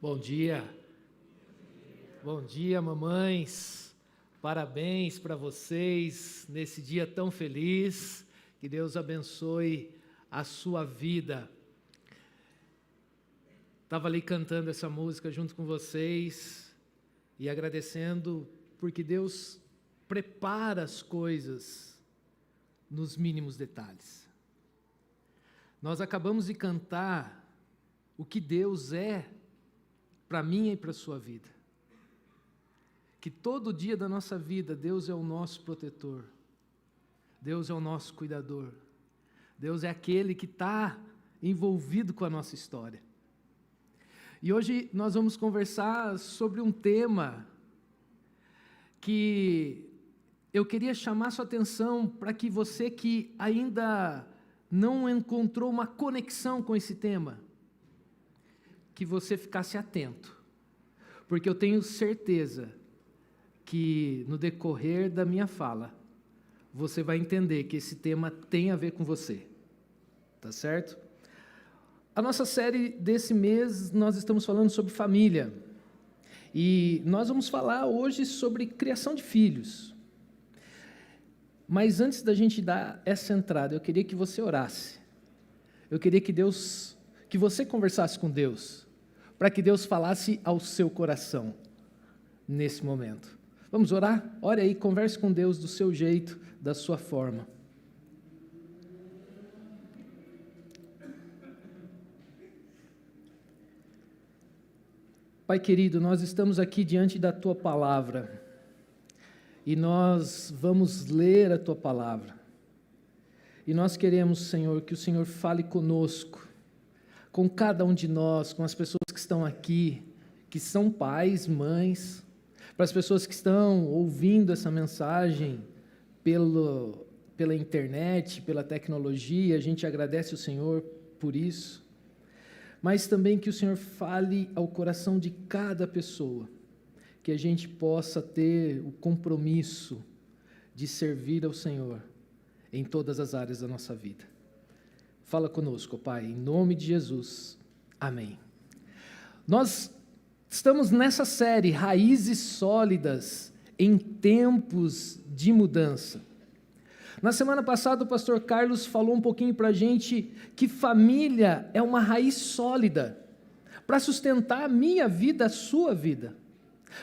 Bom dia. Bom dia, mamães. Parabéns para vocês nesse dia tão feliz. Que Deus abençoe a sua vida. Estava ali cantando essa música junto com vocês e agradecendo porque Deus prepara as coisas nos mínimos detalhes. Nós acabamos de cantar o que Deus é para mim e para a sua vida. Que todo dia da nossa vida, Deus é o nosso protetor. Deus é o nosso cuidador. Deus é aquele que está envolvido com a nossa história. E hoje nós vamos conversar sobre um tema que eu queria chamar sua atenção para que você que ainda não encontrou uma conexão com esse tema, que você ficasse atento, porque eu tenho certeza que no decorrer da minha fala, você vai entender que esse tema tem a ver com você, tá certo? A nossa série desse mês, nós estamos falando sobre família, e nós vamos falar hoje sobre criação de filhos. Mas antes da gente dar essa entrada, eu queria que você orasse, eu queria que você conversasse com Deus, para que Deus falasse ao seu coração, nesse momento. Vamos orar? Ore aí, converse com Deus do seu jeito, da sua forma. Pai querido, nós estamos aqui diante da Tua Palavra, e nós vamos ler a Tua Palavra, e nós queremos, Senhor, que o Senhor fale conosco, com cada um de nós, com as pessoas que estão aqui, que são pais, mães, para as pessoas que estão ouvindo essa mensagem pela internet, pela tecnologia, a gente agradece o Senhor por isso, mas também que o Senhor fale ao coração de cada pessoa, que a gente possa ter o compromisso de servir ao Senhor em todas as áreas da nossa vida. Fala conosco, Pai, em nome de Jesus. Amém. Nós estamos nessa série, Raízes Sólidas em Tempos de Mudança. Na semana passada, o pastor Carlos falou um pouquinho para a gente que família é uma raiz sólida para sustentar a minha vida, a sua vida.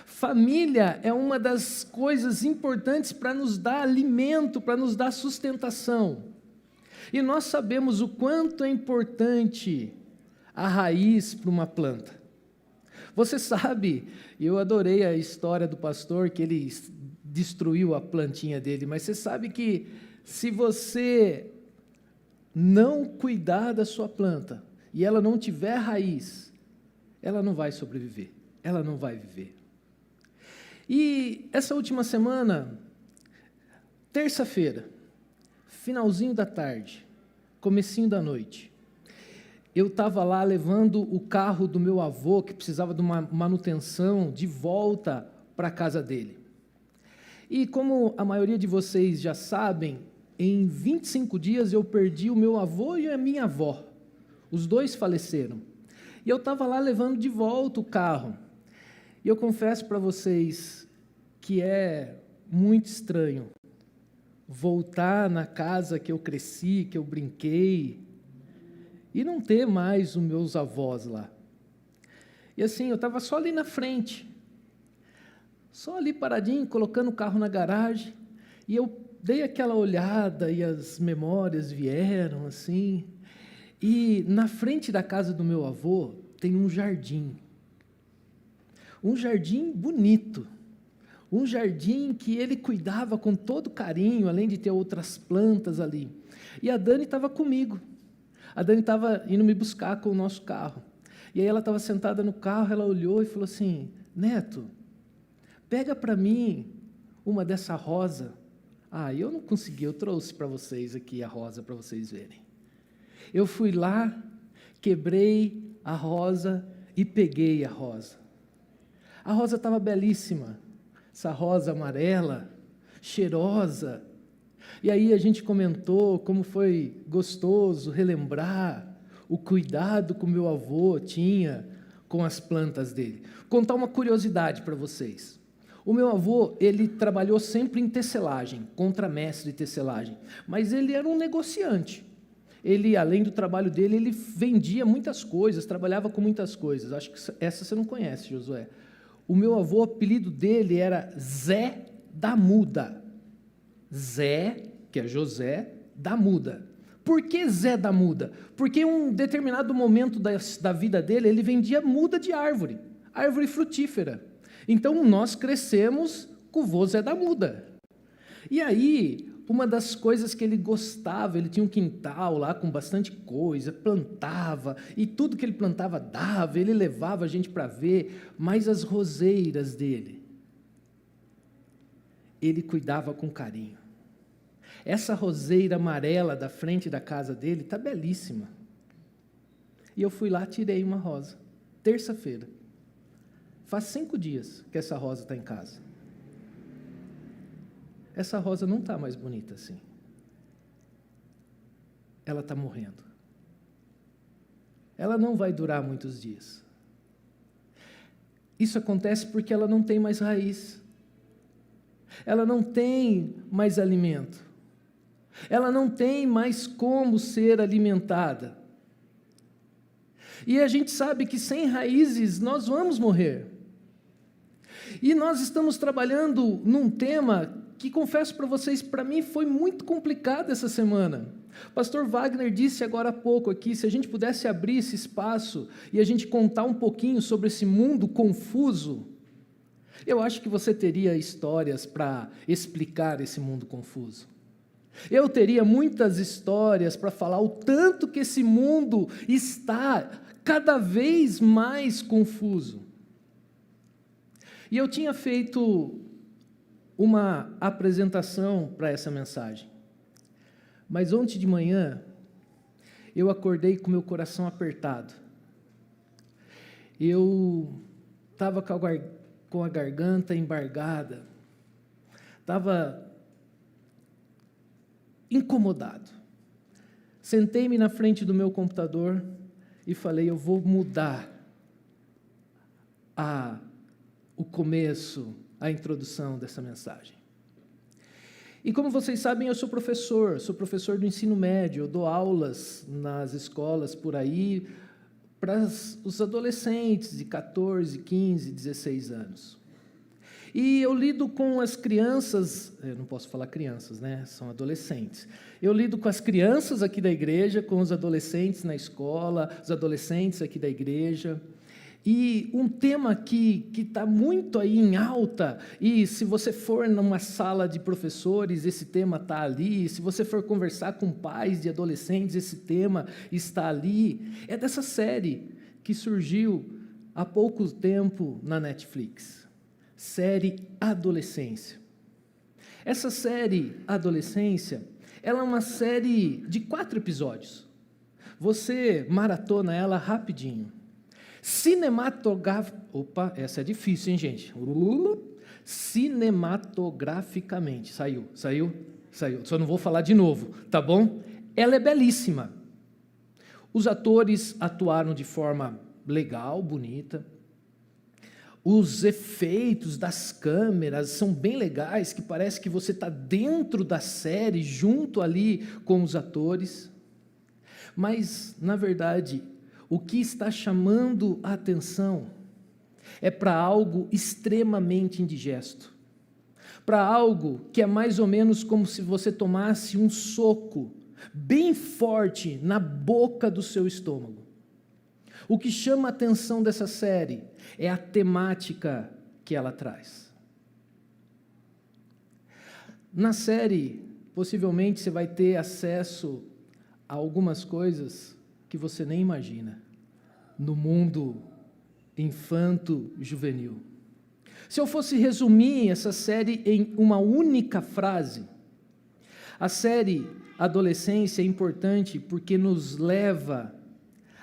Família é uma das coisas importantes para nos dar alimento, para nos dar sustentação. E nós sabemos o quanto é importante a raiz para uma planta. Você sabe, eu adorei a história do pastor, que ele destruiu a plantinha dele, mas você sabe que se você não cuidar da sua planta, e ela não tiver raiz, ela não vai sobreviver, ela não vai viver. E essa última semana, terça-feira, finalzinho da tarde, comecinho da noite, eu estava lá levando o carro do meu avô, que precisava de uma manutenção, de volta para a casa dele. E como a maioria de vocês já sabem, em 25 dias eu perdi o meu avô e a minha avó. Os dois faleceram. E eu estava lá levando de volta o carro. E eu confesso para vocês que é muito estranho voltar na casa que eu cresci, que eu brinquei, e não ter mais os meus avós lá. E assim, eu estava só ali na frente, só ali paradinho, colocando o carro na garagem, e eu dei aquela olhada e as memórias vieram assim, e na frente da casa do meu avô tem um jardim bonito, um jardim que ele cuidava com todo carinho, além de ter outras plantas ali. E a Dani estava comigo. A Dani estava indo me buscar com o nosso carro. E aí ela estava sentada no carro, ela olhou e falou assim: Neto, pega para mim uma dessa rosa. Eu não consegui, eu trouxe para vocês aqui a rosa para vocês verem. Eu fui lá, quebrei a rosa e peguei a rosa. A rosa estava belíssima. Essa rosa amarela, cheirosa. E aí a gente comentou como foi gostoso relembrar o cuidado que o meu avô tinha com as plantas dele. Vou contar uma curiosidade para vocês. O meu avô, ele trabalhou sempre em tecelagem, contramestre de tecelagem, mas ele era um negociante. Ele, além do trabalho dele, ele vendia muitas coisas, trabalhava com muitas coisas. Acho que essa você não conhece, Josué. O meu avô, o apelido dele era Zé da Muda. Zé, que é José, da Muda. Por que Zé da Muda? Porque em um determinado momento da vida dele, ele vendia muda de árvore frutífera. Então, nós crescemos com o vô Zé da Muda. E aí, uma das coisas que ele gostava, ele tinha um quintal lá com bastante coisa, plantava, e tudo que ele plantava dava, ele levava a gente para ver, mas as roseiras dele, ele cuidava com carinho. Essa roseira amarela da frente da casa dele está belíssima. E eu fui lá, tirei uma rosa, terça-feira. Faz 5 dias que essa rosa está em casa. Essa rosa não está mais bonita assim. Ela está morrendo. Ela não vai durar muitos dias. Isso acontece porque ela não tem mais raiz. Ela não tem mais alimento. Ela não tem mais como ser alimentada. E a gente sabe que sem raízes nós vamos morrer. E nós estamos trabalhando num tema que, confesso para vocês, para mim foi muito complicado essa semana. O pastor Wagner disse agora há pouco aqui, se a gente pudesse abrir esse espaço e a gente contar um pouquinho sobre esse mundo confuso, eu acho que você teria histórias para explicar esse mundo confuso. Eu teria muitas histórias para falar o tanto que esse mundo está cada vez mais confuso. E eu tinha feito uma apresentação para essa mensagem, mas ontem de manhã eu acordei com meu coração apertado. Eu estava com a garganta embargada, estava incomodado. Sentei-me na frente do meu computador e falei, eu vou mudar o começo, a introdução dessa mensagem. E como vocês sabem, eu sou professor do ensino médio, eu dou aulas nas escolas por aí, para os adolescentes de 14, 15, 16 anos. E eu lido com as crianças, eu não posso falar crianças, né? São adolescentes. Eu lido com as crianças aqui da igreja, com os adolescentes na escola, os adolescentes aqui da igreja. E um tema que está muito aí em alta, e se você for numa sala de professores, esse tema está ali, se você for conversar com pais de adolescentes, esse tema está ali, é dessa série que surgiu há pouco tempo na Netflix, série Adolescência. Essa série Adolescência, ela é uma série de 4 episódios, você maratona ela rapidinho. Opa, essa é difícil, hein, gente? Cinematograficamente. Saiu. Só não vou falar de novo, tá bom? Ela é belíssima. Os atores atuaram de forma legal, bonita. Os efeitos das câmeras são bem legais, que parece que você está dentro da série, junto ali com os atores. Mas, na verdade, o que está chamando a atenção é para algo extremamente indigesto, para algo que é mais ou menos como se você tomasse um soco bem forte na boca do seu estômago. O que chama a atenção dessa série é a temática que ela traz. Na série, possivelmente você vai ter acesso a algumas coisas que você nem imagina, no mundo infanto-juvenil. Se eu fosse resumir essa série em uma única frase, a série Adolescência é importante porque nos leva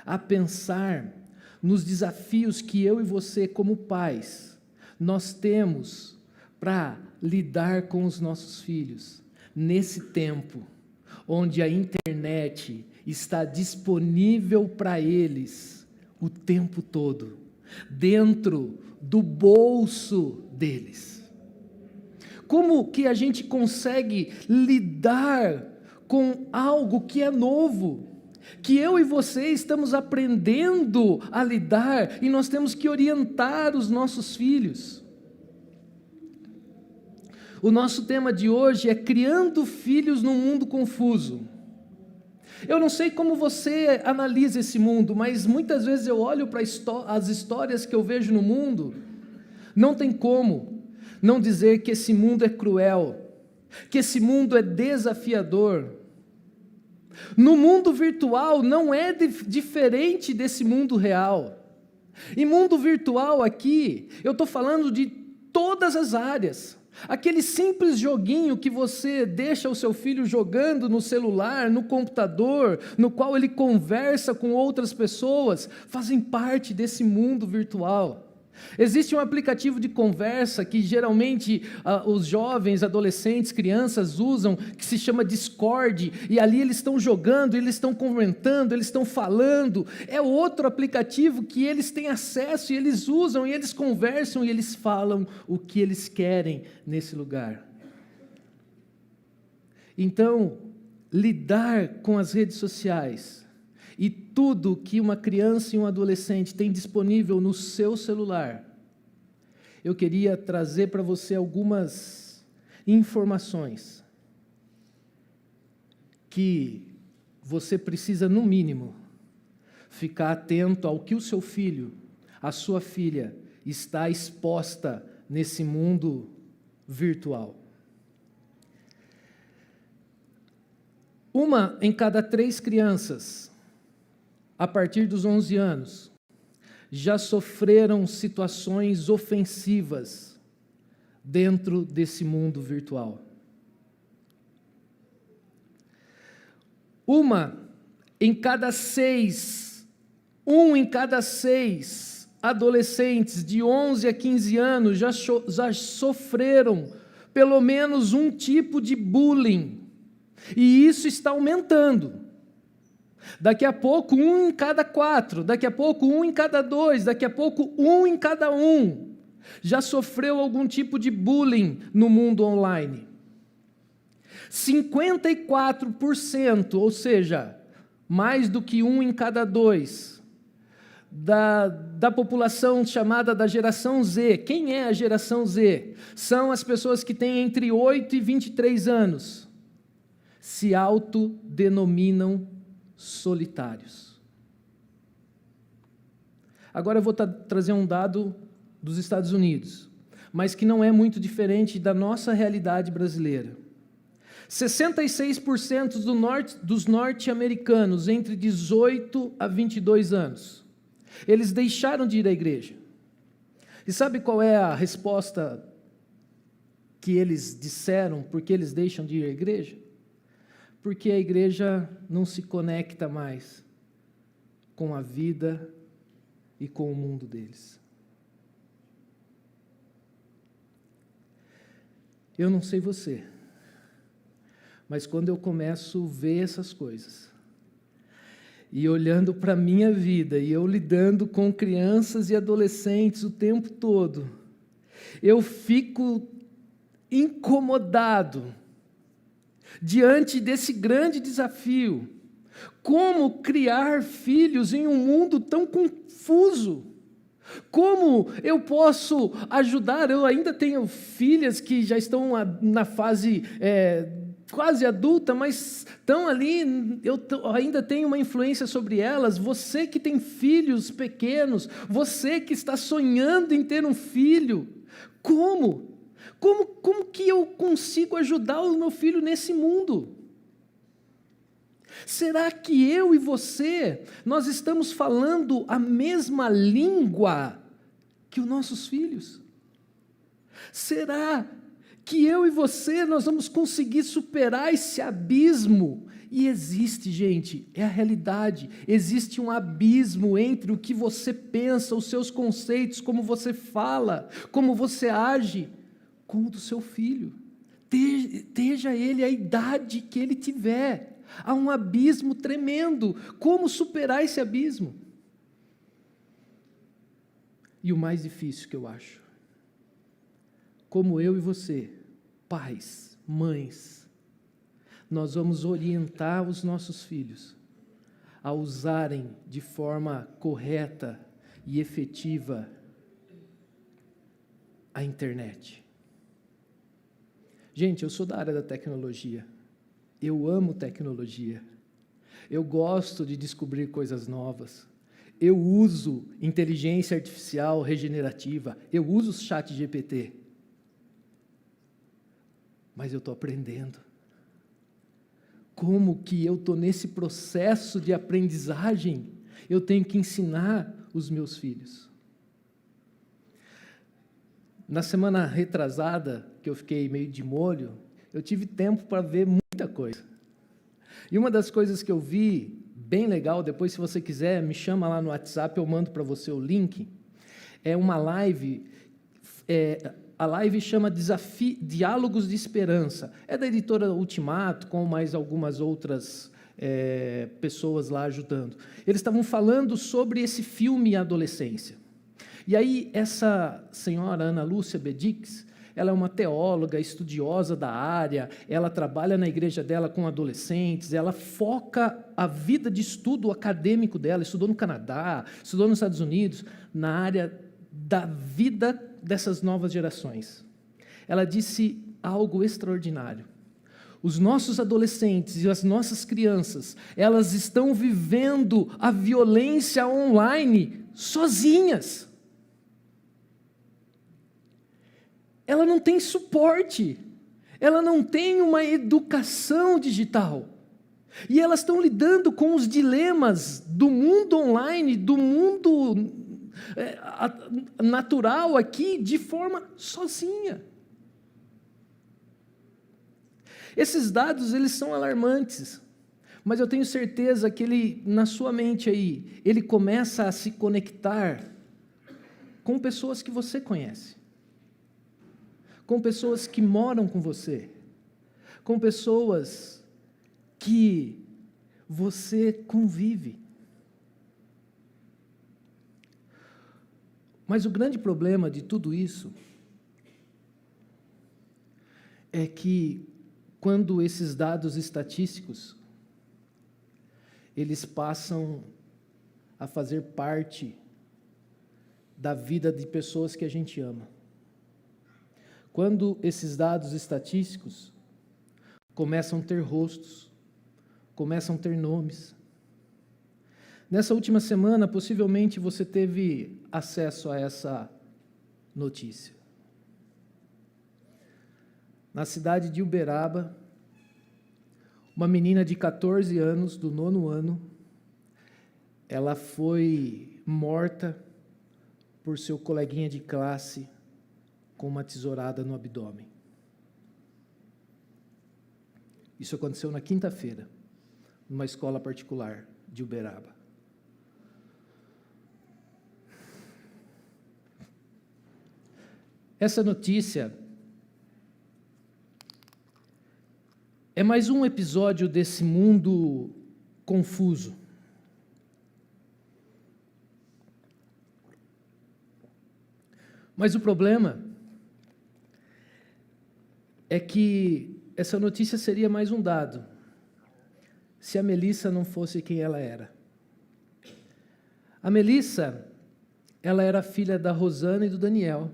a pensar nos desafios que eu e você, como pais, nós temos para lidar com os nossos filhos, nesse tempo onde a internet está disponível para eles o tempo todo, dentro do bolso deles. Como que a gente consegue lidar com algo que é novo, que eu e você estamos aprendendo a lidar, e nós temos que orientar os nossos filhos? O nosso tema de hoje é criando filhos num mundo confuso. Eu não sei como você analisa esse mundo, mas muitas vezes eu olho para as histórias que eu vejo no mundo, não tem como não dizer que esse mundo é cruel, que esse mundo é desafiador. No mundo virtual não é diferente desse mundo real. E mundo virtual aqui, eu estou falando de todas as áreas. Aquele simples joguinho que você deixa o seu filho jogando no celular, no computador, no qual ele conversa com outras pessoas, fazem parte desse mundo virtual. Existe um aplicativo de conversa que geralmente os jovens, adolescentes, crianças usam, que se chama Discord, e ali eles estão jogando, eles estão comentando, eles estão falando. É outro aplicativo que eles têm acesso e eles usam, e eles conversam e eles falam o que eles querem nesse lugar. Então, lidar com as redes sociais e tudo que uma criança e um adolescente tem disponível no seu celular, eu queria trazer para você algumas informações que você precisa, no mínimo, ficar atento ao que o seu filho, a sua filha, está exposta nesse mundo virtual. 1 em cada 3 crianças, a partir dos 11 anos, já sofreram situações ofensivas dentro desse mundo virtual. 1 em cada 6 adolescentes de 11 a 15 anos já sofreram pelo menos um tipo de bullying, e isso está aumentando. Daqui a pouco 1 em cada 4, daqui a pouco 1 em cada 2, daqui a pouco 1 em cada 1 já sofreu algum tipo de bullying no mundo online. 54%, ou seja, mais do que 1 em cada 2, da população chamada da geração Z. Quem é a geração Z? São as pessoas que têm entre 8 e 23 anos. Se autodenominam solitários. Agora eu vou trazer um dado dos Estados Unidos, mas que não é muito diferente da nossa realidade brasileira. 66% dos norte-americanos entre 18 a 22 anos, eles deixaram de ir à igreja. E sabe qual é a resposta que eles disseram por que eles deixam de ir à igreja? Porque a igreja não se conecta mais com a vida e com o mundo deles. Eu não sei você, mas quando eu começo a ver essas coisas, e olhando para a minha vida, e eu lidando com crianças e adolescentes o tempo todo, eu fico incomodado diante desse grande desafio. Como criar filhos em um mundo tão confuso? Como eu posso ajudar? Eu ainda tenho filhas que já estão na fase quase adulta, mas estão ali, eu ainda tenho uma influência sobre elas. Você que tem filhos pequenos, você que está sonhando em ter um filho, como que eu consigo ajudar o meu filho nesse mundo? Será que eu e você, nós estamos falando a mesma língua que os nossos filhos? Será que eu e você, nós vamos conseguir superar esse abismo? E existe, gente, é a realidade, existe um abismo entre o que você pensa, os seus conceitos, como você fala, como você age, com o do seu filho, esteja ele a idade que ele tiver. Há um abismo tremendo. Como superar esse abismo? E o mais difícil que eu acho, como eu e você, pais, mães, nós vamos orientar os nossos filhos a usarem de forma correta e efetiva a internet. Gente, eu sou da área da tecnologia. Eu amo tecnologia. Eu gosto de descobrir coisas novas. Eu uso inteligência artificial regenerativa. Eu uso o ChatGPT. Mas eu estou aprendendo. Como que eu estou nesse processo de aprendizagem? Eu tenho que ensinar os meus filhos. Na semana retrasada, que eu fiquei meio de molho, eu tive tempo para ver muita coisa. E uma das coisas que eu vi, bem legal, depois se você quiser, me chama lá no WhatsApp, eu mando para você o link, é uma live, a live chama Diálogos de Esperança, é da editora Ultimato, com mais algumas outras pessoas lá ajudando. Eles estavam falando sobre esse filme Adolescência. E aí, essa senhora, Ana Lúcia Bedix, ela é uma teóloga, estudiosa da área, ela trabalha na igreja dela com adolescentes, ela foca a vida de estudo acadêmico dela, estudou no Canadá, estudou nos Estados Unidos, na área da vida dessas novas gerações. Ela disse algo extraordinário. Os nossos adolescentes e as nossas crianças, elas estão vivendo a violência online sozinhas. Ela não tem suporte, ela não tem uma educação digital. E elas estão lidando com os dilemas do mundo online, do mundo natural aqui, de forma sozinha. Esses dados, eles são alarmantes, mas eu tenho certeza que ele, na sua mente aí, ele começa a se conectar com pessoas que você conhece. Com pessoas que moram com você, com pessoas que você convive. Mas o grande problema de tudo isso é que quando esses dados estatísticos eles passam a fazer parte da vida de pessoas que a gente ama. Quando esses dados estatísticos começam a ter rostos, começam a ter nomes. Nessa última semana, possivelmente você teve acesso a essa notícia. Na cidade de Uberaba, uma menina de 14 anos, do 9º ano, ela foi morta por seu coleguinha de classe com uma tesourada no abdômen. Isso aconteceu na quinta-feira, numa escola particular de Uberaba. Essa notícia é mais um episódio desse mundo confuso. Mas o problema é que essa notícia seria mais um dado, se a Melissa não fosse quem ela era. A Melissa, ela era filha da Rosana e do Daniel,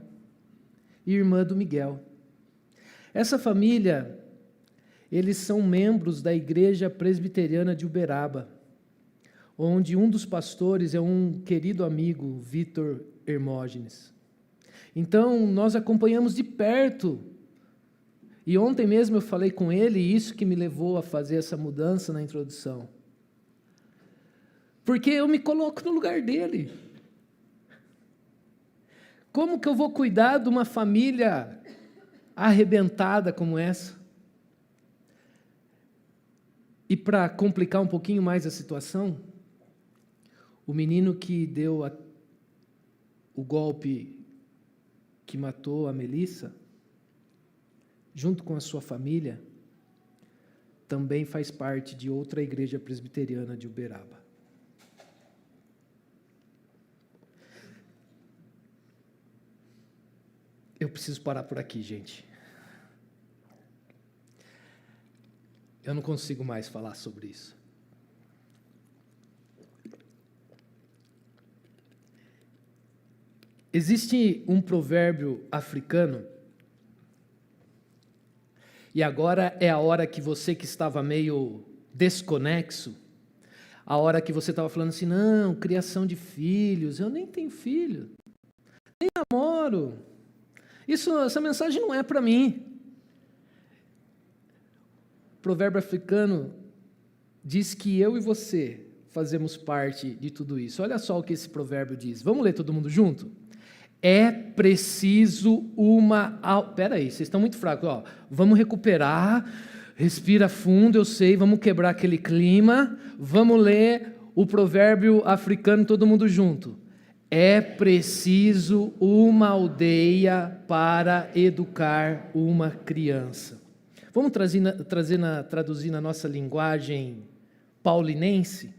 e irmã do Miguel. Essa família, eles são membros da Igreja Presbiteriana de Uberaba, onde um dos pastores é um querido amigo, Vitor Hermógenes. Então, nós acompanhamos de perto. E ontem mesmo eu falei com ele, e isso que me levou a fazer essa mudança na introdução. Porque eu me coloco no lugar dele. Como que eu vou cuidar de uma família arrebentada como essa? E para complicar um pouquinho mais a situação, o menino que deu o golpe que matou a Melissa, junto com a sua família, também faz parte de outra igreja presbiteriana de Uberaba. Eu preciso parar por aqui, gente. Eu não consigo mais falar sobre isso. Existe um provérbio africano, e agora é a hora que você que estava meio desconexo, a hora que você estava falando assim, não, criação de filhos, eu nem tenho filho, nem namoro, essa mensagem não é para mim. O provérbio africano diz que eu e você fazemos parte de tudo isso. Olha só o que esse provérbio diz, vamos ler todo mundo junto? É preciso uma... Peraí, vocês estão muito fracos, ó. Vamos recuperar, respira fundo, eu sei, vamos quebrar aquele clima, vamos ler o provérbio africano todo mundo junto. É preciso uma aldeia para educar uma criança. Vamos traduzir na nossa linguagem paulinense?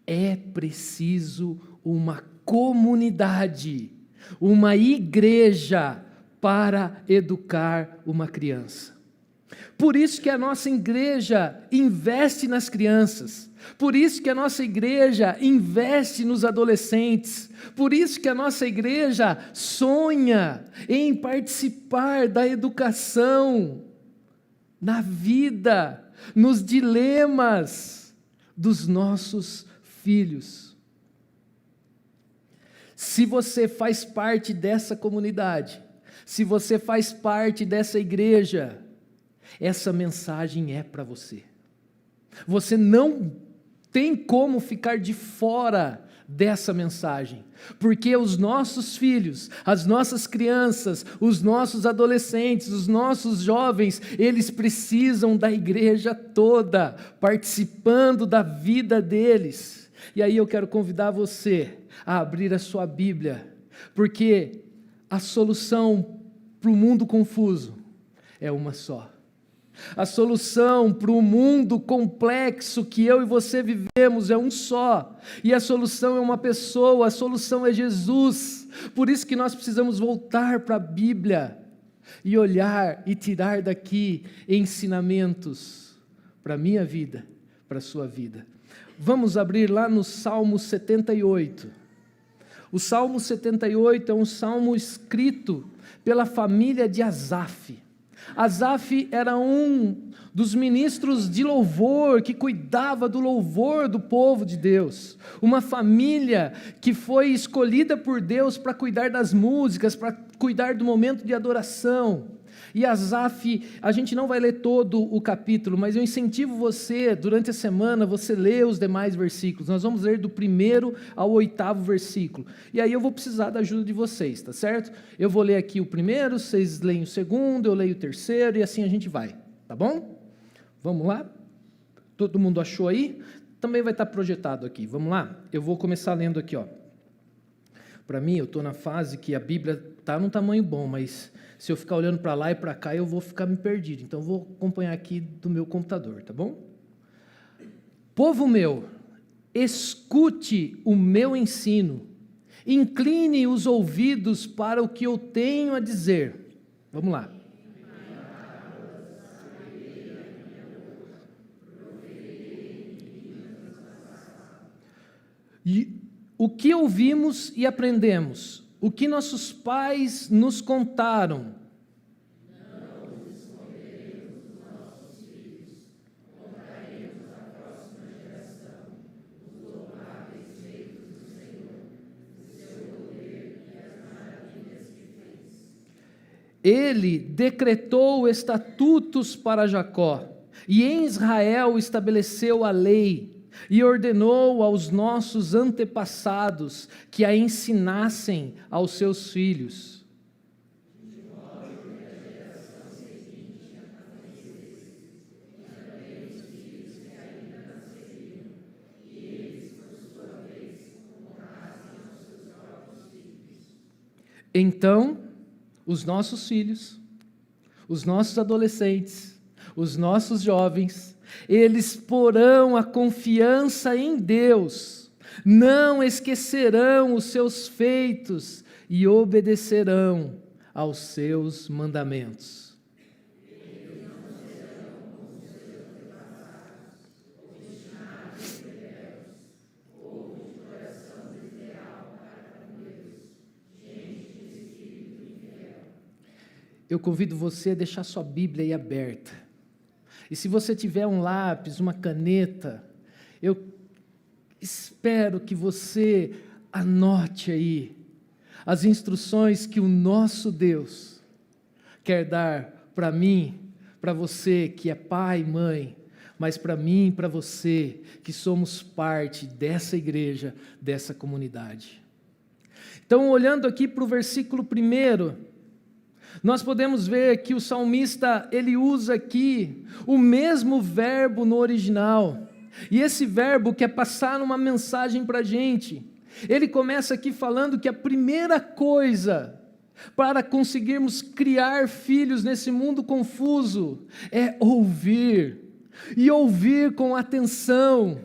É preciso uma comunidade, uma igreja para educar uma criança. Por isso que a nossa igreja investe nas crianças, por isso que a nossa igreja investe nos adolescentes, por isso que a nossa igreja sonha em participar da educação, na vida, nos dilemas dos nossos filhos. Se você faz parte dessa comunidade, se você faz parte dessa igreja, essa mensagem é para você. Você não tem como ficar de fora dessa mensagem, porque os nossos filhos, as nossas crianças, os nossos adolescentes, os nossos jovens, eles precisam da igreja toda, participando da vida deles. E aí eu quero convidar você a abrir a sua Bíblia, porque a solução para o mundo confuso é uma só. A solução para o mundo complexo que eu e você vivemos é um só, e a solução é uma pessoa, a solução é Jesus. Por isso que nós precisamos voltar para a Bíblia e olhar e tirar daqui ensinamentos para a minha vida, para a sua vida. Vamos abrir lá no Salmo 78. O Salmo 78 é um salmo escrito pela família de Asaf. Asaf era um dos ministros de louvor, que cuidava do louvor do povo de Deus. Uma família que foi escolhida por Deus para cuidar das músicas, para cuidar do momento de adoração. E Asaf, a gente não vai ler todo o capítulo, mas eu incentivo você, durante a semana, você ler os demais versículos. Nós vamos ler do 1º ao 8º versículo. E aí eu vou precisar da ajuda de vocês, tá certo? Eu vou ler aqui o 1º, vocês leem o 2º, eu leio o 3º, e assim a gente vai, tá bom? Vamos lá? Todo mundo achou aí? Também vai estar projetado aqui, vamos lá? Eu vou começar lendo aqui, ó. Para mim, eu estou na fase que a Bíblia está num tamanho bom, mas se eu ficar olhando para lá e para cá, eu vou ficar me perdido. Então, eu vou acompanhar aqui do meu computador, tá bom? Povo meu, escute o meu ensino, incline os ouvidos para o que eu tenho a dizer. Vamos lá. E o que ouvimos e aprendemos, o que nossos pais nos contaram. Não esconderemos dos nossos filhos, contaremos à próxima geração os louváveis feitos do Senhor, o seu poder e as maravilhas que fez. Ele decretou estatutos para Jacó, e em Israel estabeleceu a lei, e ordenou aos nossos antepassados que a ensinassem aos seus filhos. Então, os nossos filhos, os nossos adolescentes, os nossos jovens, eles porão a confiança em Deus, não esquecerão os seus feitos e obedecerão aos seus mandamentos. Eu convido você a deixar sua Bíblia aí aberta. E se você tiver um lápis, uma caneta, eu espero que você anote aí as instruções que o nosso Deus quer dar para mim, para você que é pai e mãe, mas para mim e para você que somos parte dessa igreja, dessa comunidade. Então, olhando aqui para o versículo 1, nós podemos ver que o salmista, ele usa aqui o mesmo verbo no original, e esse verbo quer passar uma mensagem para a gente. Ele começa aqui falando que a primeira coisa para conseguirmos criar filhos nesse mundo confuso é ouvir, e ouvir com atenção.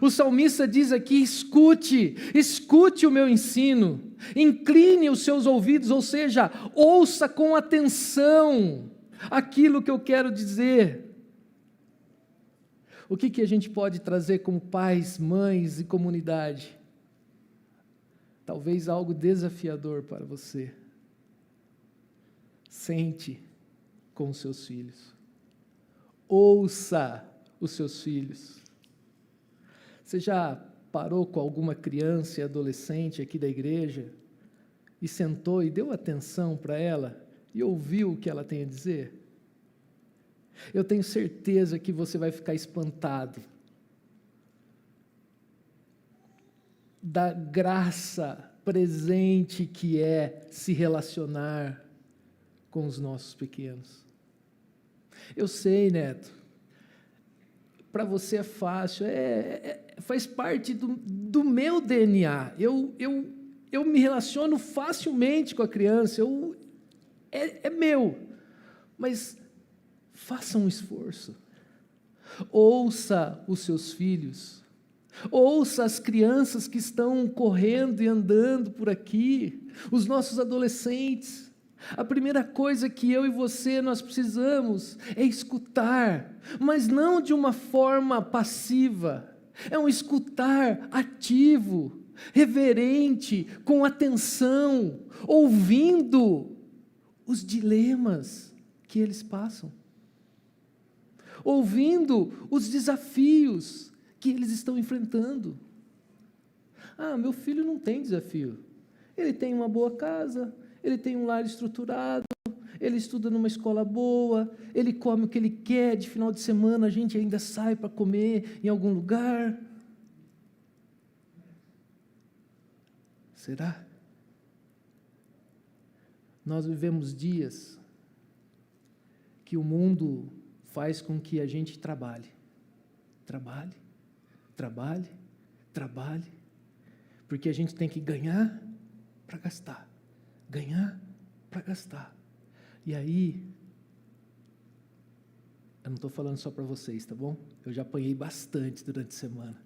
O salmista diz aqui: escute o meu ensino, incline os seus ouvidos, ou seja, ouça com atenção aquilo que eu quero dizer. O que a gente pode trazer como pais, mães e comunidade? Talvez algo desafiador para você. Sente com os seus filhos, ouça os seus filhos. Você já parou com alguma criança e adolescente aqui da igreja e sentou e deu atenção para ela e ouviu o que ela tem a dizer? Eu tenho certeza que você vai ficar espantado da graça presente que é se relacionar com os nossos pequenos. Eu sei, Neto, para você é fácil, faz parte do meu DNA, eu me relaciono facilmente com a criança, é meu, mas faça um esforço, ouça os seus filhos, ouça as crianças que estão correndo e andando por aqui, os nossos adolescentes. A primeira coisa que eu e você nós precisamos é escutar, mas não de uma forma passiva, é um escutar ativo, reverente, com atenção, ouvindo os dilemas que eles passam, ouvindo os desafios que eles estão enfrentando. Meu filho não tem desafio, ele tem uma boa casa, ele tem um lar estruturado, ele estuda numa escola boa, ele come o que ele quer, de final de semana a gente ainda sai para comer em algum lugar. Será? Nós vivemos dias que o mundo faz com que a gente trabalhe, porque a gente tem que ganhar para gastar. E aí, eu não estou falando só para vocês, tá bom? Eu já apanhei bastante durante a semana.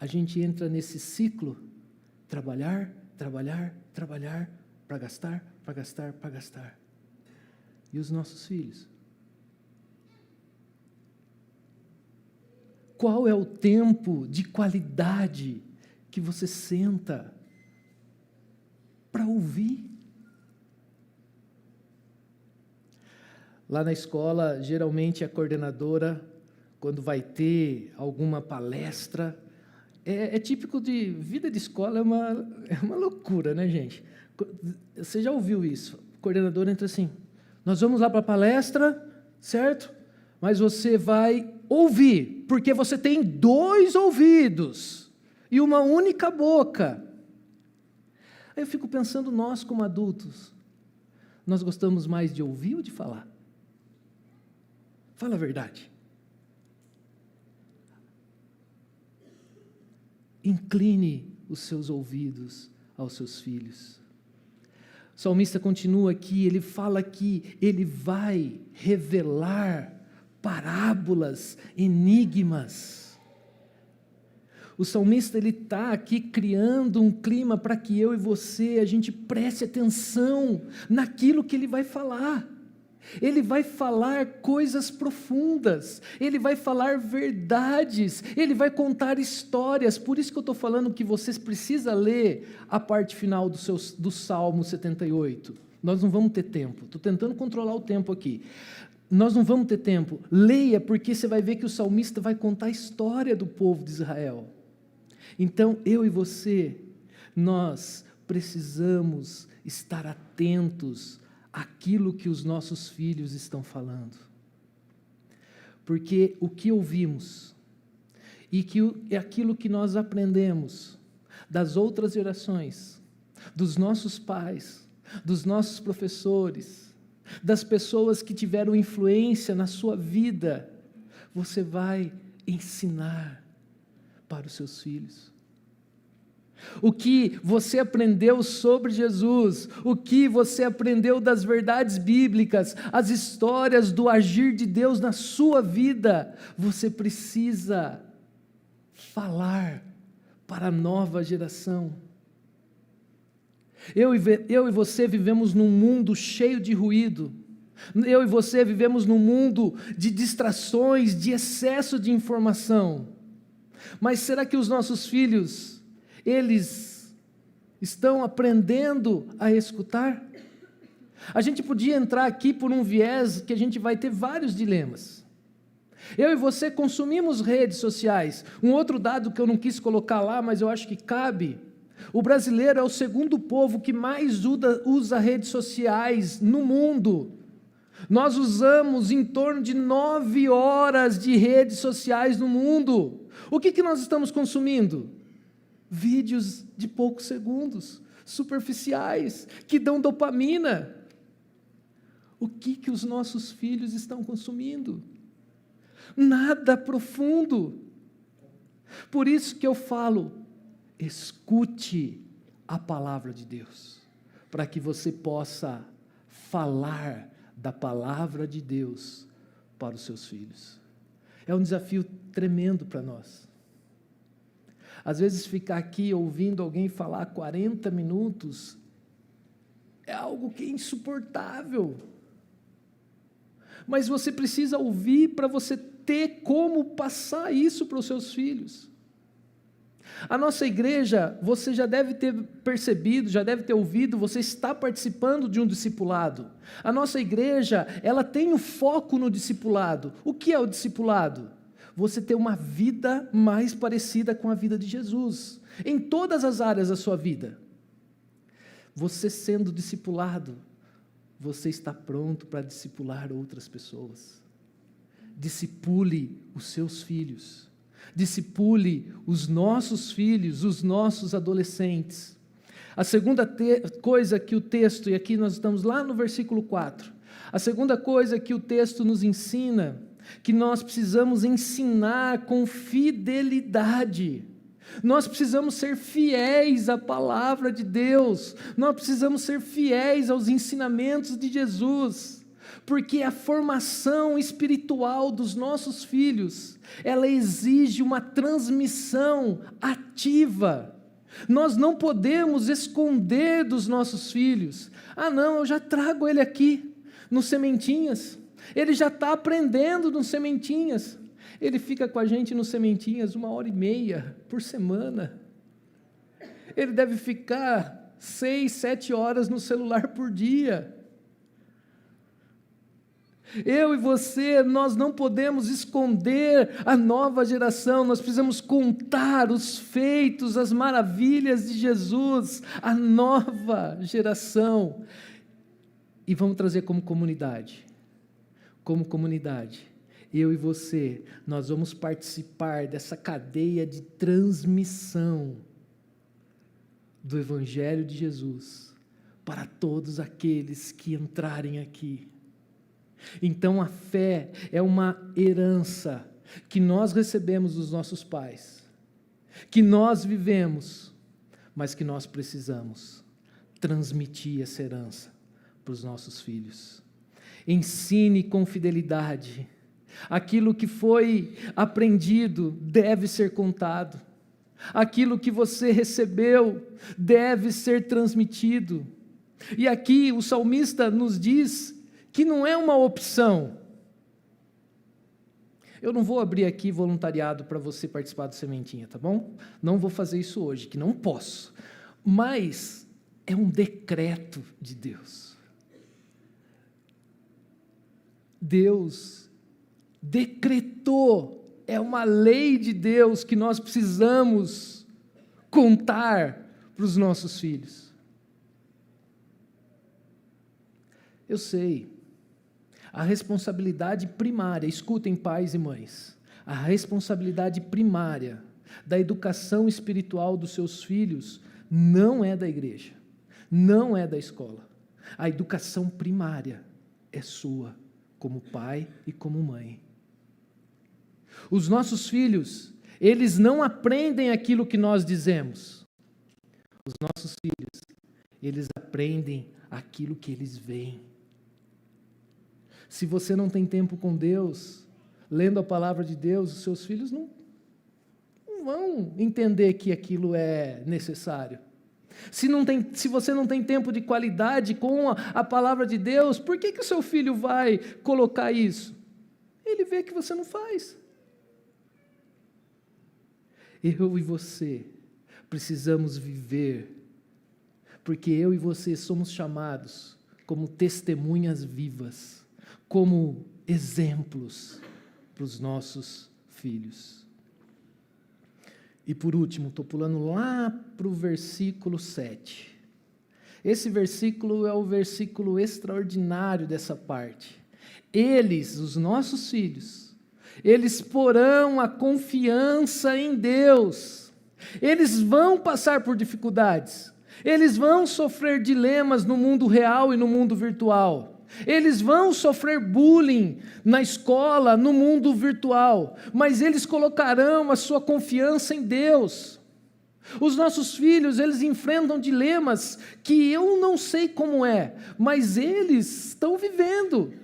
A gente entra nesse ciclo, trabalhar, para gastar. E os nossos filhos? Qual é o tempo de qualidade que você senta para ouvir? Lá na escola, geralmente a coordenadora, quando vai ter alguma palestra, é típico de vida de escola, é uma loucura, né, gente? Você já ouviu isso? O coordenador entra assim: nós vamos lá para a palestra, certo? Mas você vai ouvir, porque você tem 2 ouvidos e uma única boca. Aí eu fico pensando, nós como adultos, nós gostamos mais de ouvir ou de falar? Fala a verdade. Incline os seus ouvidos aos seus filhos. O salmista continua aqui, ele fala que ele vai revelar parábolas, enigmas. O salmista ele está aqui criando um clima para que eu e você, a gente preste atenção naquilo que ele vai falar. Ele vai falar coisas profundas, ele vai falar verdades, ele vai contar histórias. Por isso que eu estou falando que você precisa ler a parte final do Salmo 78. Nós não vamos ter tempo, estou tentando controlar o tempo aqui. Nós não vamos ter tempo. Leia, porque você vai ver que o salmista vai contar a história do povo de Israel. Então, eu e você, nós precisamos estar atentos àquilo que os nossos filhos estão falando. Porque o que ouvimos e é aquilo que nós aprendemos das outras gerações, dos nossos pais, dos nossos professores, das pessoas que tiveram influência na sua vida, você vai ensinar para os seus filhos. O que você aprendeu sobre Jesus, o que você aprendeu das verdades bíblicas, as histórias do agir de Deus na sua vida, você precisa falar para a nova geração. Eu e você vivemos num mundo cheio de ruído. Eu e você vivemos num mundo de distrações, de excesso de informação. Mas será que os nossos filhos, eles estão aprendendo a escutar? A gente podia entrar aqui por um viés que a gente vai ter vários dilemas. Eu e você consumimos redes sociais. Um outro dado que eu não quis colocar lá, mas eu acho que cabe. O brasileiro é o segundo povo que mais usa redes sociais no mundo. Nós usamos em torno de 9 horas de redes sociais no mundo. O que nós estamos consumindo? Vídeos de poucos segundos, superficiais, que dão dopamina. O que os nossos filhos estão consumindo? Nada profundo. Por isso que eu falo, escute a palavra de Deus, para que você possa falar da palavra de Deus para os seus filhos. É um desafio tremendo para nós. Às vezes ficar aqui ouvindo alguém falar 40 minutos é algo que é insuportável. Mas você precisa ouvir para você ter como passar isso para os seus filhos. A nossa igreja, você já deve ter percebido, já deve ter ouvido, você está participando de um discipulado. A nossa igreja, ela tem o foco no discipulado. O que é o discipulado? Você ter uma vida mais parecida com a vida de Jesus, em todas as áreas da sua vida. Você sendo discipulado, você está pronto para discipular outras pessoas. Discipule os seus filhos. Discipule os nossos filhos, os nossos adolescentes. A segunda coisa que o texto, e aqui nós estamos lá no versículo 4, a segunda coisa que o texto nos ensina, que nós precisamos ensinar com fidelidade. Nós precisamos ser fiéis à palavra de Deus, nós precisamos ser fiéis aos ensinamentos de Jesus, porque a formação espiritual dos nossos filhos, ela exige uma transmissão ativa. Nós não podemos esconder dos nossos filhos. Não, eu já trago ele aqui, nos sementinhas, ele já está aprendendo nos sementinhas, ele fica com a gente nos sementinhas 1h30 por semana, ele deve ficar 6, 7 horas no celular por dia. Eu e você, nós não podemos esconder a nova geração, nós precisamos contar os feitos, as maravilhas de Jesus, a nova geração, e vamos trazer como comunidade, eu e você, nós vamos participar dessa cadeia de transmissão do Evangelho de Jesus, para todos aqueles que entrarem aqui. Então a fé é uma herança que nós recebemos dos nossos pais, que nós vivemos, mas que nós precisamos transmitir essa herança para os nossos filhos. Ensine com fidelidade, aquilo que foi aprendido deve ser contado. Aquilo que você recebeu deve ser transmitido. E aqui o salmista nos diz que não é uma opção. Eu não vou abrir aqui voluntariado para você participar do Sementinha, tá bom? Não vou fazer isso hoje, que não posso. Mas é um decreto de Deus. Deus decretou, é uma lei de Deus que nós precisamos contar para os nossos filhos. Eu sei, a responsabilidade primária, escutem pais e mães, a responsabilidade primária da educação espiritual dos seus filhos não é da igreja, não é da escola. A educação primária é sua, como pai e como mãe. Os nossos filhos, eles não aprendem aquilo que nós dizemos. Os nossos filhos, eles aprendem aquilo que eles veem. Se você não tem tempo com Deus, lendo a palavra de Deus, os seus filhos não vão entender que aquilo é necessário. Se você não tem tempo de qualidade com a palavra de Deus, por que o seu filho vai colocar isso? Ele vê que você não faz. Eu e você precisamos viver, porque eu e você somos chamados como testemunhas vivas, como exemplos para os nossos filhos. E por último, estou pulando lá para o versículo 7. Esse versículo é o versículo extraordinário dessa parte. Eles, os nossos filhos, eles porão a confiança em Deus. Eles vão passar por dificuldades. Eles vão sofrer dilemas no mundo real e no mundo virtual. Eles vão sofrer bullying na escola, no mundo virtual, mas eles colocarão a sua confiança em Deus. Os nossos filhos, eles enfrentam dilemas que eu não sei como é, mas eles estão vivendo.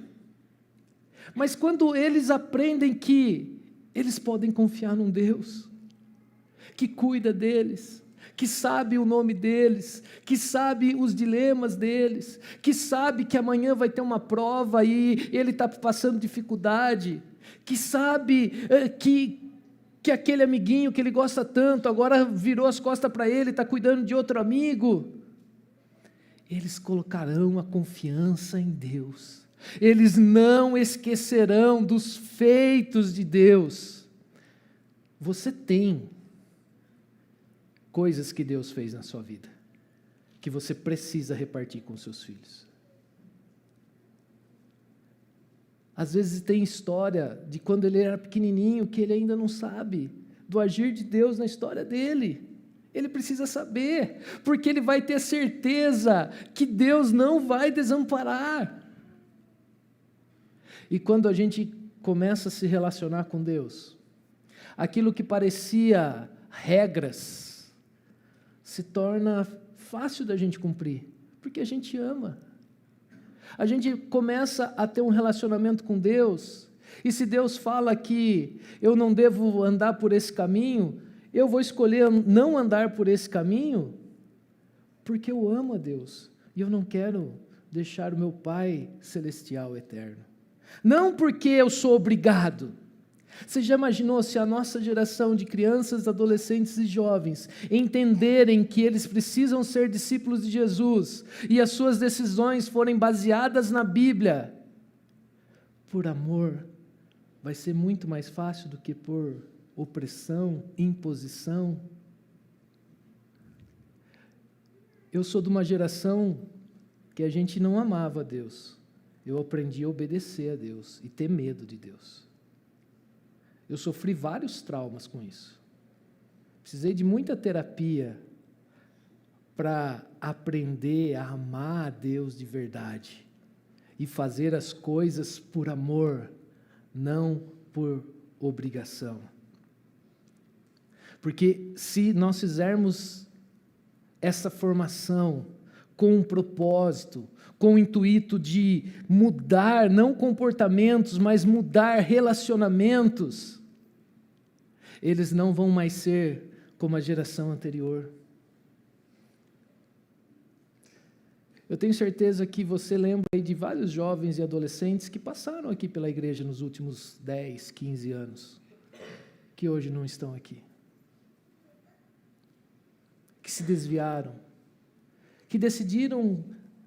Mas quando eles aprendem que eles podem confiar num Deus que cuida deles, que sabe o nome deles, que sabe os dilemas deles, que sabe que amanhã vai ter uma prova e ele está passando dificuldade, que sabe que aquele amiguinho que ele gosta tanto, agora virou as costas para ele, está cuidando de outro amigo. Eles colocarão a confiança em Deus, eles não esquecerão dos feitos de Deus. Você tem coisas que Deus fez na sua vida, que você precisa repartir com seus filhos. Às vezes tem história de quando ele era pequenininho, que ele ainda não sabe do agir de Deus na história dele. Ele precisa saber, porque ele vai ter certeza que Deus não vai desamparar. E quando a gente começa a se relacionar com Deus, aquilo que parecia regras, se torna fácil da gente cumprir, porque a gente ama. A gente começa a ter um relacionamento com Deus, e se Deus fala que eu não devo andar por esse caminho, eu vou escolher não andar por esse caminho, porque eu amo a Deus, e eu não quero deixar o meu Pai Celestial eterno. Não porque eu sou obrigado. Você já imaginou se a nossa geração de crianças, adolescentes e jovens entenderem que eles precisam ser discípulos de Jesus e as suas decisões forem baseadas na Bíblia? Por amor, vai ser muito mais fácil do que por opressão, imposição. Eu sou de uma geração que a gente não amava a Deus. Eu aprendi a obedecer a Deus e ter medo de Deus. Eu sofri vários traumas com isso. Precisei de muita terapia para aprender a amar a Deus de verdade e fazer as coisas por amor, não por obrigação. Porque se nós fizermos essa formação com um propósito, com o intuito de mudar, não comportamentos, mas mudar relacionamentos, eles não vão mais ser como a geração anterior. Eu tenho certeza que você lembra aí de vários jovens e adolescentes que passaram aqui pela igreja nos últimos 10, 15 anos, que hoje não estão aqui, que se desviaram, que decidiram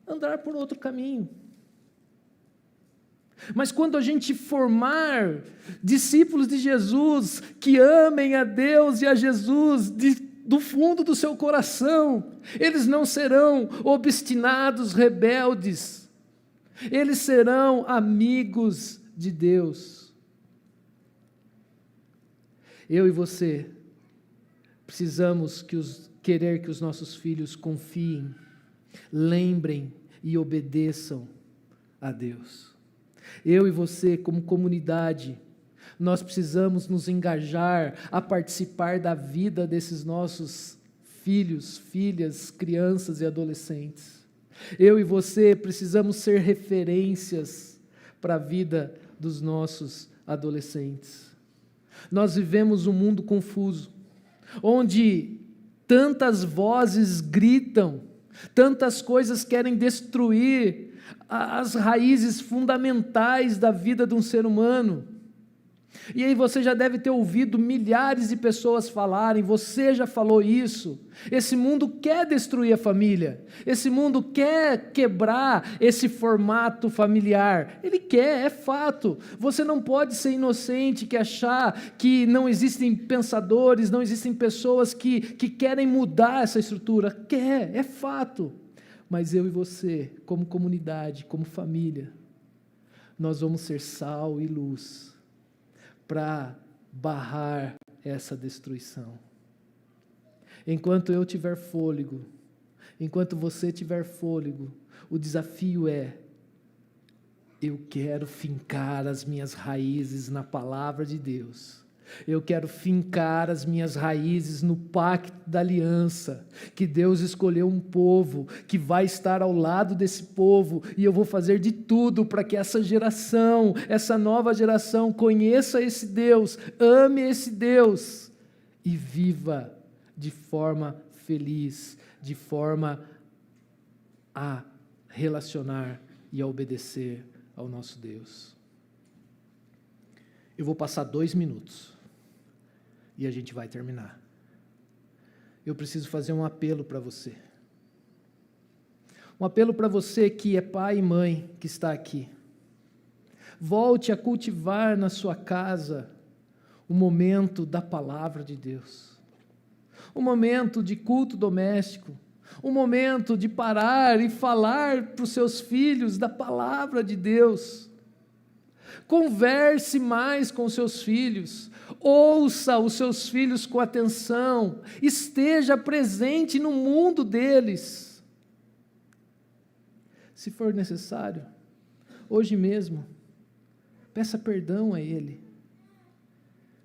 andar por outro caminho. Mas quando a gente formar discípulos de Jesus, que amem a Deus e a Jesus do fundo do seu coração, eles não serão obstinados, rebeldes, eles serão amigos de Deus. Eu e você precisamos querer que os nossos filhos confiem, lembrem e obedeçam a Deus. Eu e você, como comunidade, nós precisamos nos engajar a participar da vida desses nossos filhos, filhas, crianças e adolescentes. Eu e você precisamos ser referências para a vida dos nossos adolescentes. Nós vivemos um mundo confuso, onde tantas vozes gritam, tantas coisas querem destruir as raízes fundamentais da vida de um ser humano. E aí você já deve ter ouvido milhares de pessoas falarem, você já falou isso, esse mundo quer destruir a família, esse mundo quer quebrar esse formato familiar, ele quer, é fato. Você não pode ser inocente que achar que não existem pensadores, não existem pessoas que querem mudar essa estrutura, quer, é fato. Mas eu e você, como comunidade, como família, nós vamos ser sal e luz para barrar essa destruição. Enquanto eu tiver fôlego, enquanto você tiver fôlego, o desafio é: eu quero fincar as minhas raízes na palavra de Deus. Eu quero fincar as minhas raízes no pacto da aliança, que Deus escolheu um povo que vai estar ao lado desse povo, e eu vou fazer de tudo para que essa geração, essa nova geração, conheça esse Deus, ame esse Deus e viva de forma feliz, de forma a relacionar e a obedecer ao nosso Deus. Eu vou passar 2 minutos. E a gente vai terminar. Eu preciso fazer um apelo para você. Um apelo para você que é pai e mãe, que está aqui. Volte a cultivar na sua casa o momento da palavra de Deus. Um momento de culto doméstico. Um momento de parar e falar para os seus filhos da palavra de Deus. Converse mais com os seus filhos, ouça os seus filhos com atenção, esteja presente no mundo deles. Se for necessário, hoje mesmo, peça perdão a Ele,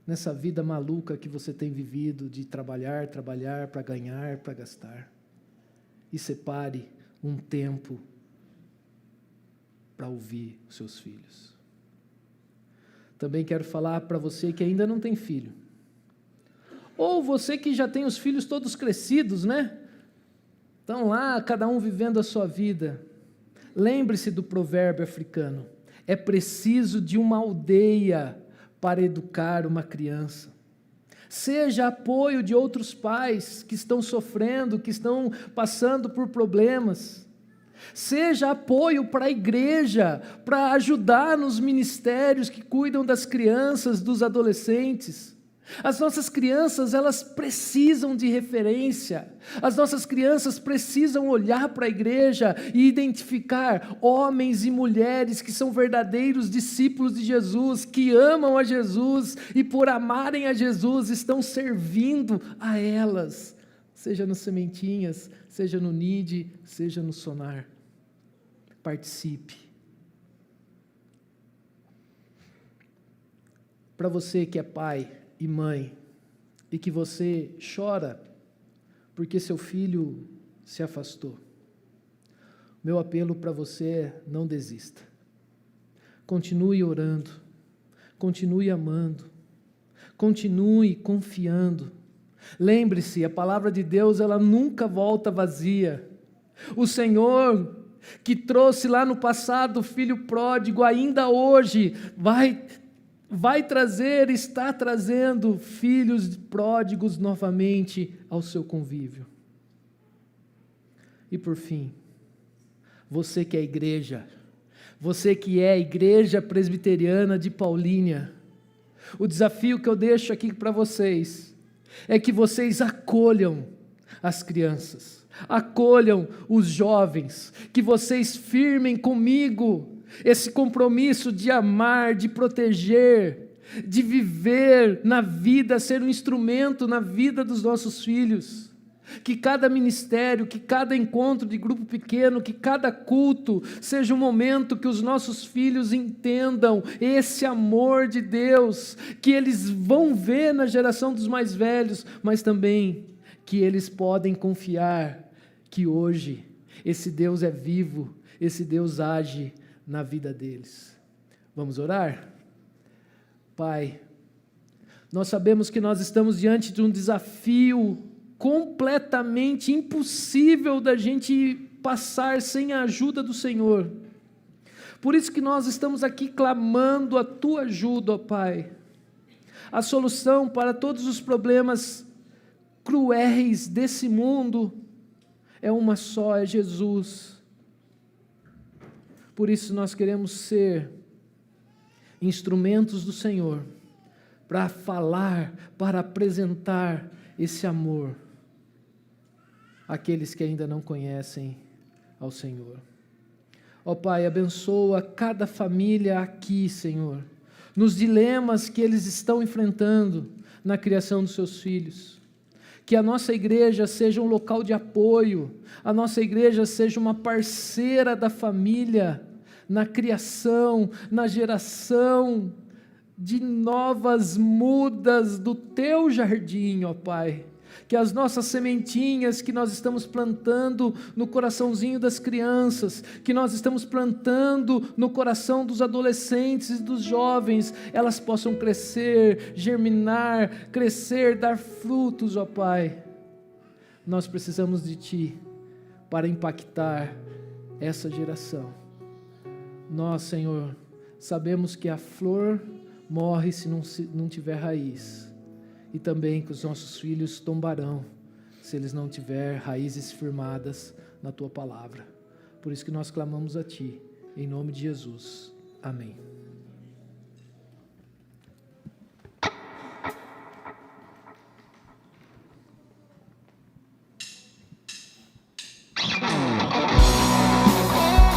nessa vida maluca que você tem vivido de trabalhar para ganhar, para gastar, e separe um tempo para ouvir os seus filhos. Também quero falar para você que ainda não tem filho, ou você que já tem os filhos todos crescidos, né? Estão lá, cada um vivendo a sua vida. Lembre-se do provérbio africano: é preciso de uma aldeia para educar uma criança. Seja apoio de outros pais que estão sofrendo, que estão passando por problemas. Seja apoio para a igreja, para ajudar nos ministérios que cuidam das crianças, dos adolescentes. As nossas crianças, elas precisam de referência. As nossas crianças precisam olhar para a igreja e identificar homens e mulheres que são verdadeiros discípulos de Jesus, que amam a Jesus e por amarem a Jesus estão servindo a elas, seja nas sementinhas, seja no NID, seja no Sonar. Participe. Para você que é pai e mãe, e que você chora porque seu filho se afastou, meu apelo para você é: não desista. Continue orando, continue amando, continue confiando, Lembre-se, a palavra de Deus, ela nunca volta vazia. O Senhor que trouxe lá no passado o filho pródigo, ainda hoje vai trazer, está trazendo filhos pródigos novamente ao seu convívio. E por fim, você que é igreja, você que é a Igreja Presbiteriana de Paulínia, o desafio que eu deixo aqui para vocês é que vocês acolham as crianças, acolham os jovens, que vocês firmem comigo esse compromisso de amar, de proteger, de viver na vida, ser um instrumento na vida dos nossos filhos. Que cada ministério, que cada encontro de grupo pequeno, que cada culto seja um momento que os nossos filhos entendam esse amor de Deus, que eles vão ver na geração dos mais velhos, mas também que eles podem confiar que hoje esse Deus é vivo, esse Deus age na vida deles. Vamos orar? Pai, nós sabemos que nós estamos diante de um desafio completamente impossível da gente passar sem a ajuda do Senhor. Por isso que nós estamos aqui clamando a Tua ajuda, ó Pai. A solução para todos os problemas cruéis desse mundo é uma só, é Jesus. Por isso nós queremos ser instrumentos do Senhor, para falar, para apresentar esse amor àqueles que ainda não conhecem ao Senhor. Ó Pai, abençoa cada família aqui, Senhor, nos dilemas que eles estão enfrentando na criação dos seus filhos. Que a nossa igreja seja um local de apoio, a nossa igreja seja uma parceira da família na criação, na geração de novas mudas do Teu jardim, ó Pai. Que as nossas sementinhas que nós estamos plantando no coraçãozinho das crianças, que nós estamos plantando no coração dos adolescentes e dos jovens, elas possam crescer, germinar, crescer, dar frutos, ó Pai. Nós precisamos de Ti para impactar essa geração. Nós, Senhor, sabemos que a flor morre se não tiver raiz. E também que os nossos filhos tombarão se eles não tiverem raízes firmadas na Tua palavra. Por isso que nós clamamos a Ti, em nome de Jesus. Amém.